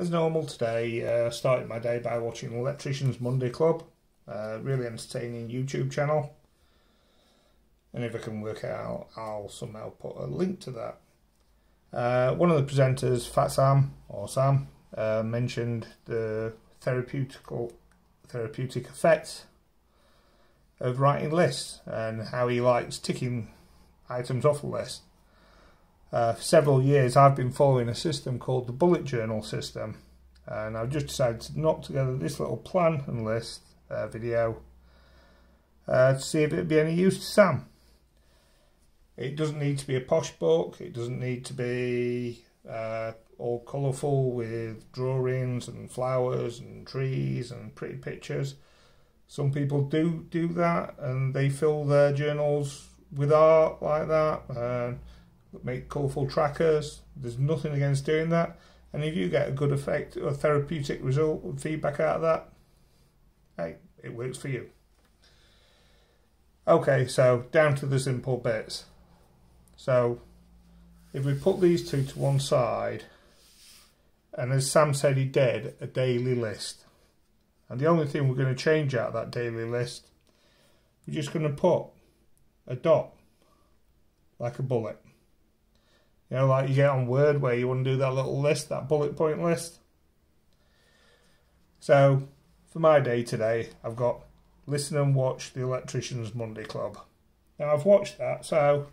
As normal today, started my day by watching Electricians Monday Club, really entertaining YouTube channel, and if I can work it out, I'll somehow put a link to that. One of the presenters, Fat Sam, or Sam, mentioned the therapeutic effect of writing lists and how he likes ticking items off a list. For several years I've been following a system called the bullet journal system, and I've just decided to knock together this little plan and list video to see if it'd be any use to Sam. It doesn't need to be a posh book, it doesn't need to be all colourful with drawings and flowers and trees and pretty pictures. Some people do that, and they fill their journals with art like that, make colourful trackers. There's nothing against doing that, and if you get a good effect or therapeutic result and feedback out of that, hey, it works for you. Okay, so down to the simple bits. So if we put these two to one side, and as Sam said he did, a daily list, and the only thing we're going to change out of that daily list, we're just going to put a dot like a bullet. You know, like you get on Word where you want to do that little list, that bullet point list. So for my day today, I've got listen and watch the Electricians Monday Club. Now I've watched that, so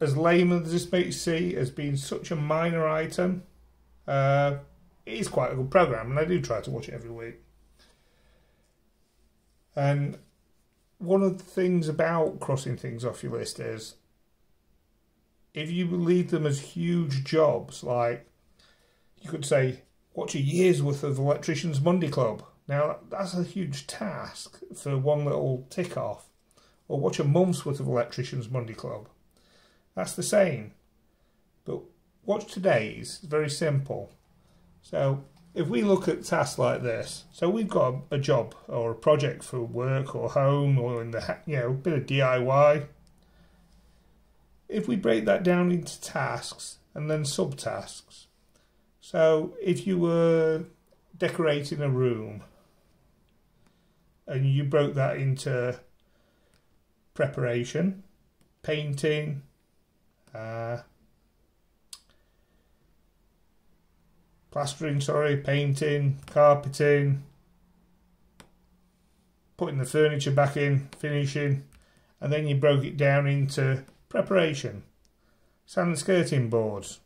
as lame as this may seem as being such a minor item, it is quite a good programme, and I do try to watch it every week. And one of the things about crossing things off your list is, if you leave them as huge jobs, like you could say, watch a year's worth of Electricians Monday Club. Now that's a huge task for one little tick off. Or watch a month's worth of Electricians Monday Club. That's the same. But watch today's, very simple. So if we look at tasks like this, so we've got a job or a project for work or home or in the, a bit of DIY. If we break that down into tasks and then subtasks. So if you were decorating a room and you broke that into preparation, painting, plastering, painting, carpeting, putting the furniture back in, finishing, and then you broke it down into preparation, sand and skirting boards,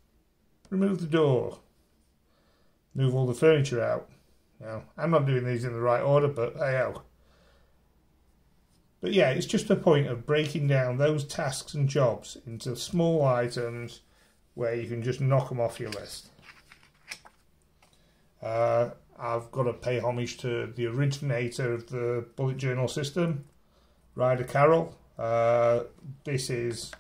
remove the door, move all the furniture out. Now, I'm not doing these in the right order, but hey-oh. But yeah, it's just a point of breaking down those tasks and jobs into small items where you can just knock them off your list. I've got to pay homage to the originator of the bullet journal system, Ryder Carroll. This is,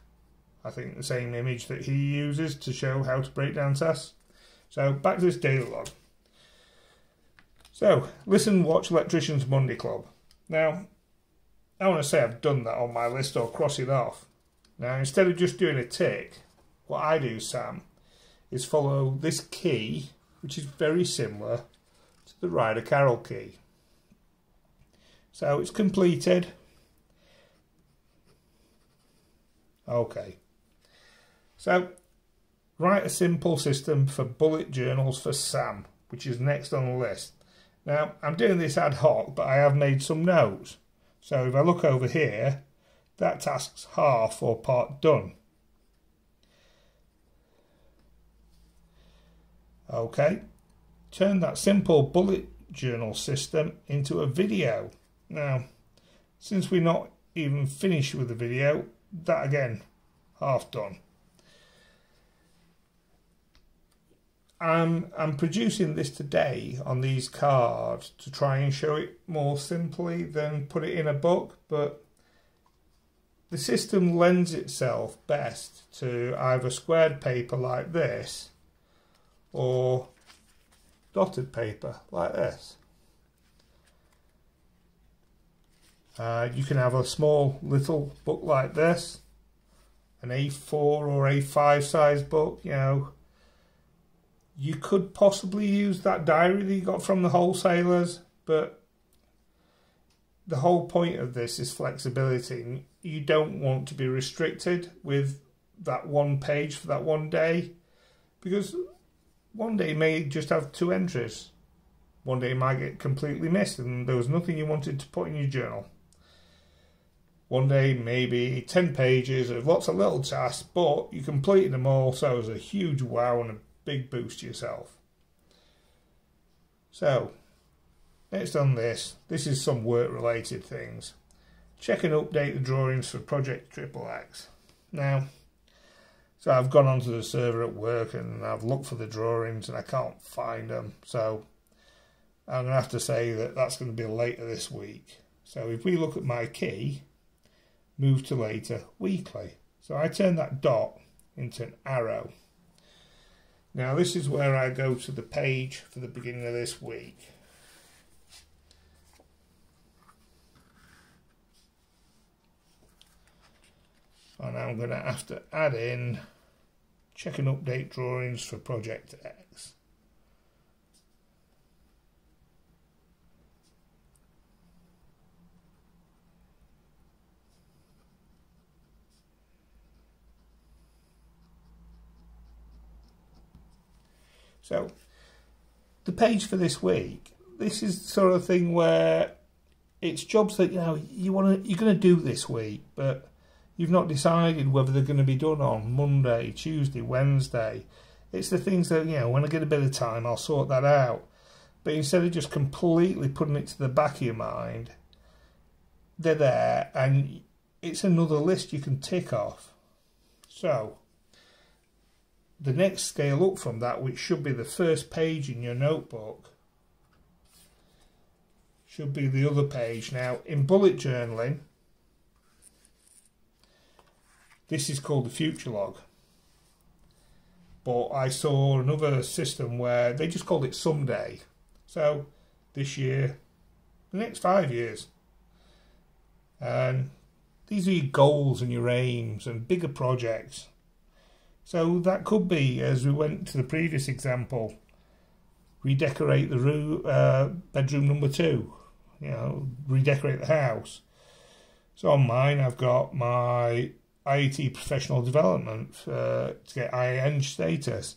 I think, the same image that he uses to show how to break down tasks. So back to this daily log. So listen, watch Electricians Monday Club. Now I want to say I've done that on my list or cross it off. Now instead of just doing a tick, what I do, Sam, is follow this key, which is very similar to the Ryder Carroll key. So it's completed. Okay. So write a simple system for bullet journals for Sam, which is next on the list. Now I'm doing this ad hoc, but I have made some notes. So if I look over here, that task's half or part done. Okay, turn that simple bullet journal system into a video. Now, since we're not even finished with the video, that again, half done. I'm producing this today on these cards to try and show it more simply than put it in a book, but the system lends itself best to either squared paper like this or dotted paper like this. You can have a small little book like this, an A4 or A5 size book, you know. You could possibly use that diary that you got from the wholesalers, but the whole point of this is flexibility. You don't want to be restricted with that one page for that one day, because one day may just have 2 entries. One day might get completely missed and there was nothing you wanted to put in your journal. One day maybe 10 pages of lots of little tasks, but you completed them all, so it was a huge wow and a big boost to yourself. So, next on this is some work related things. Check and update the drawings for Project XXX. Now, so I've gone onto the server at work and I've looked for the drawings and I can't find them. So I'm going to have to say that that's going to be later this week. So if we look at my key, move to later, weekly. So I turn that dot into an arrow. Now this is where I go to the page for the beginning of this week. And I'm going to have to add in check and update drawings for Project X. So the page for this week, this is the sort of thing where it's jobs that you're going to do this week, but you've not decided whether they're going to be done on Monday, Tuesday, Wednesday. It's the things that, when I get a bit of time, I'll sort that out. But instead of just completely putting it to the back of your mind, they're there and it's another list you can tick off. So, the next scale up from that, which should be the first page in your notebook, should be the other page. Now, in bullet journaling, this is called the future log, but I saw another system where they just called it someday. So this year, the next 5 years, and these are your goals and your aims and bigger projects. So that could be, as we went to the previous example, redecorate the room, bedroom number 2, redecorate the house. So on mine, I've got my IET professional development to get IEng status.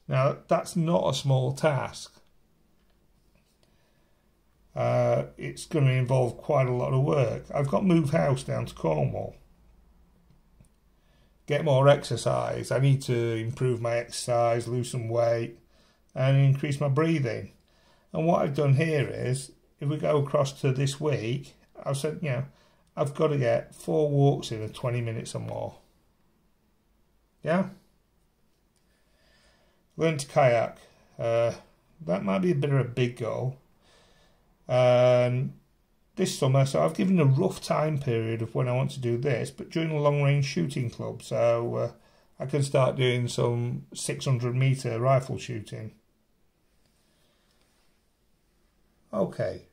Now that's not a small task. It's going to involve quite a lot of work. I've got to move house down to Cornwall. Get more exercise. I need to improve my exercise, lose some weight and increase my breathing. And what I've done here is, if we go across to this week, I've said, I've got to get 4 walks in 20 minutes or more. Yeah? Learn to kayak. That might be a bit of a big goal. This summer, so I've given a rough time period of when I want to do this, but during the long range shooting club, so I can start doing some 600-metre rifle shooting. Okay.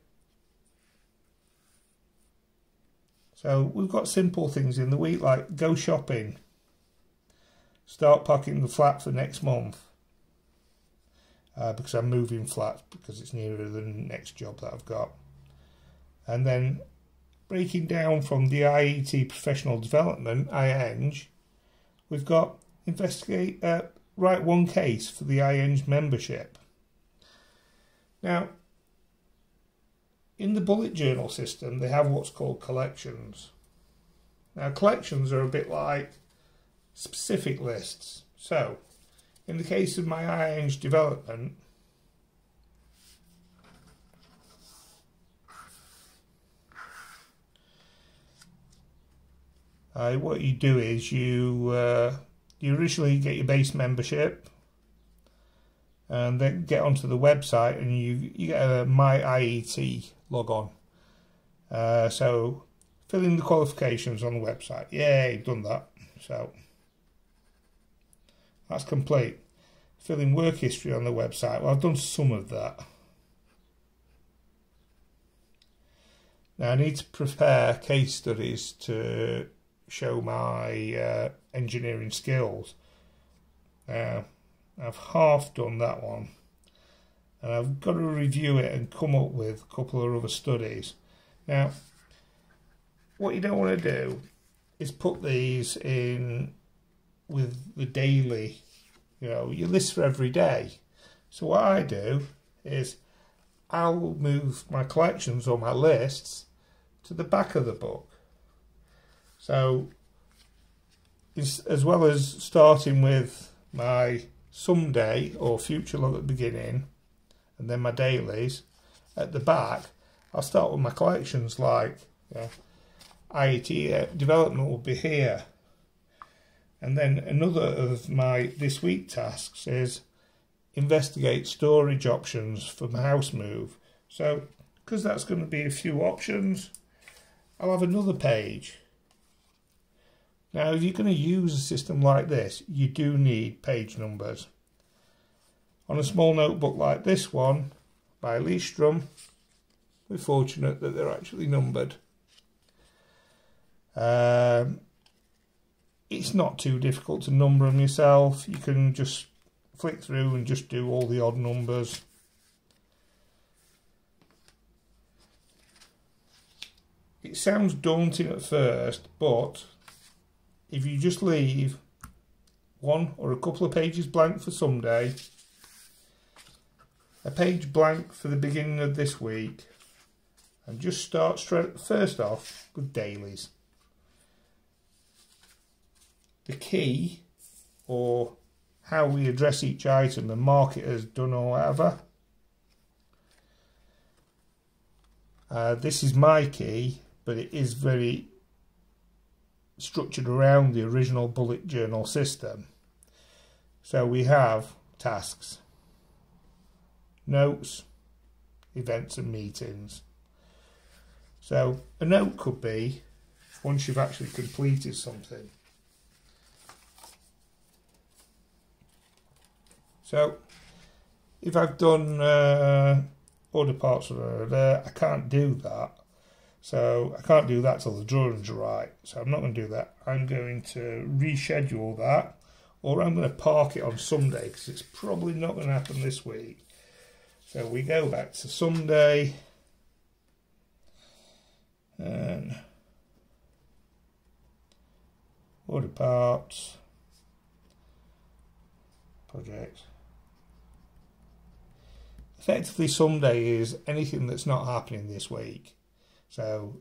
So we've got simple things in the week like go shopping, start packing the flat for next month, because I'm moving flat because it's nearer the next job that I've got. And then breaking down from the IET professional development, IEng, we've got write one case for the IEng membership. Now, in the bullet journal system, they have what's called collections. Now, collections are a bit like specific lists. So, in the case of my IEng development, what you do is you originally get your base membership and then get onto the website and you get a My IET log on. So fill in the qualifications on the website. Yay, done that. So that's complete. Fill in work history on the website. Well, I've done some of that. Now I need to prepare case studies to show my engineering skills. I've half done that one, and I've got to review it and come up with a couple of other studies. Now, what you don't want to do is put these in with the daily, your list for every day. So what I do is I'll move my collections or my lists to the back of the book. So as well as starting with my someday or future log at the beginning and then my dailies at the back, I'll start with my collections like IET development will be here. And then another of my this week tasks is investigate storage options for my house move. So because that's going to be a few options, I'll have another page. Now, if you're going to use a system like this, you do need page numbers. On a small notebook like this one by Leestrom, we're fortunate that they're actually numbered. It's not too difficult to number them yourself. You can just flick through and just do all the odd numbers. It sounds daunting at first, but if you just leave one or a couple of pages blank for someday, a page blank for the beginning of this week, and just start first off with dailies. The key, or how we address each item and mark it as done or whatever, this is my key, but it is very structured around the original bullet journal system. So we have tasks, notes, events and meetings. So a note could be once you've actually completed something. So if I've done order parts, I can't do that. So I can't do that till the drawings are right. So I'm not going to do that. I'm going to reschedule that, or I'm going to park it on Sunday because it's probably not going to happen this week. So we go back to Sunday and order parts, project. Effectively, Sunday is anything that's not happening this week. So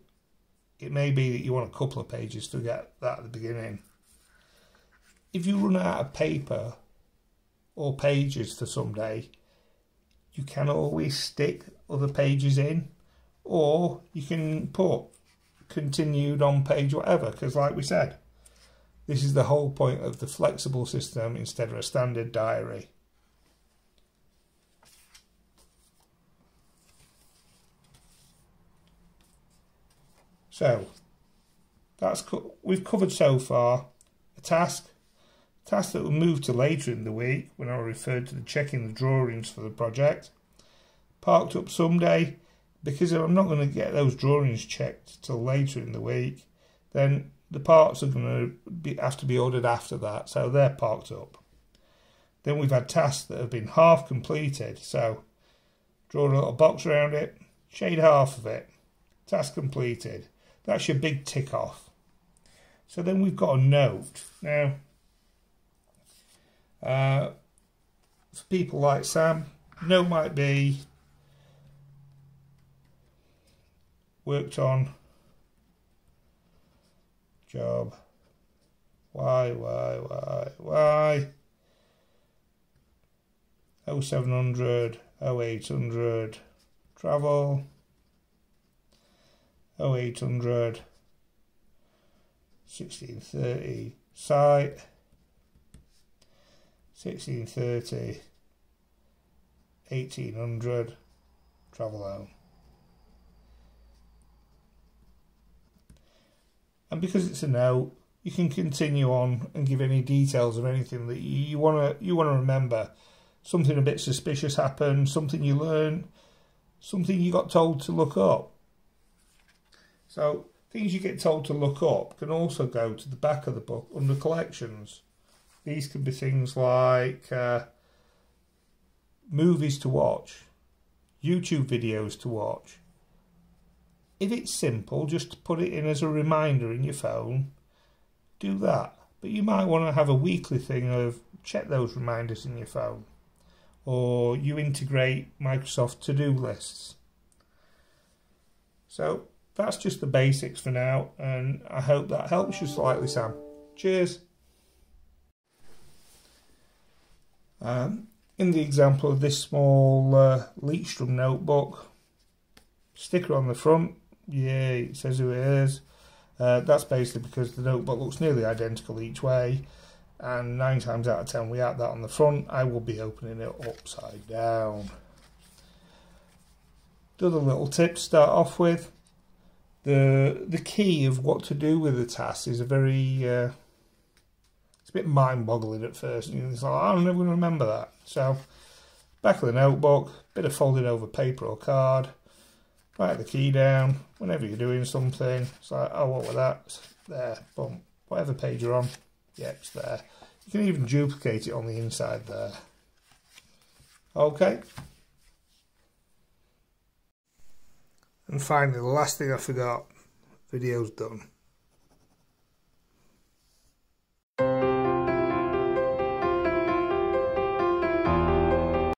it may be that you want a couple of pages to get that at the beginning. If you run out of paper or pages for someday, you can always stick other pages in, or you can put continued on page whatever, because like we said, this is the whole point of the flexible system instead of a standard diary. So we've covered so far a task that will move to later in the week when I referred to the checking the drawings for the project. Parked up someday, because if I'm not going to get those drawings checked till later in the week, then the parts are going to have to be ordered after that, so they're parked up. Then we've had tasks that have been half completed, so draw a little box around it, shade half of it, task completed. That's your big tick off. So then we've got a note. Now, for people like Sam, note might be worked on job Y 0700 0800 travel 0800 1630 site 1630 1800 travel home. And because it's a note, you can continue on and give any details of anything that you want to remember. Something a bit suspicious happened, something you learned, something you got told to look up. So things you get told to look up can also go to the back of the book under collections. These could be things like movies to watch, YouTube videos to watch. If it's simple, just to put it in as a reminder in your phone, do that. But you might want to have a weekly thing of check those reminders in your phone. Or you integrate Microsoft to-do lists. So that's just the basics for now, and I hope that helps you slightly, Sam. Cheers. In the example of this small Leekstrom notebook, sticker on the front, yeah, it says who it is. That's basically because the notebook looks nearly identical each way, and 9 times out of 10 without that on the front, I will be opening it upside down. The other little tips to start off with. The key of what to do with the task is a very it's a bit mind-boggling at first. It's like, I'm never going to remember that. So, back of the notebook, bit of folded over paper or card, write the key down. Whenever you're doing something, it's like, oh, what was that? There, boom. Whatever page you're on, yeah, it's there. You can even duplicate it on the inside there. Okay. And finally, the last thing I forgot, video's done.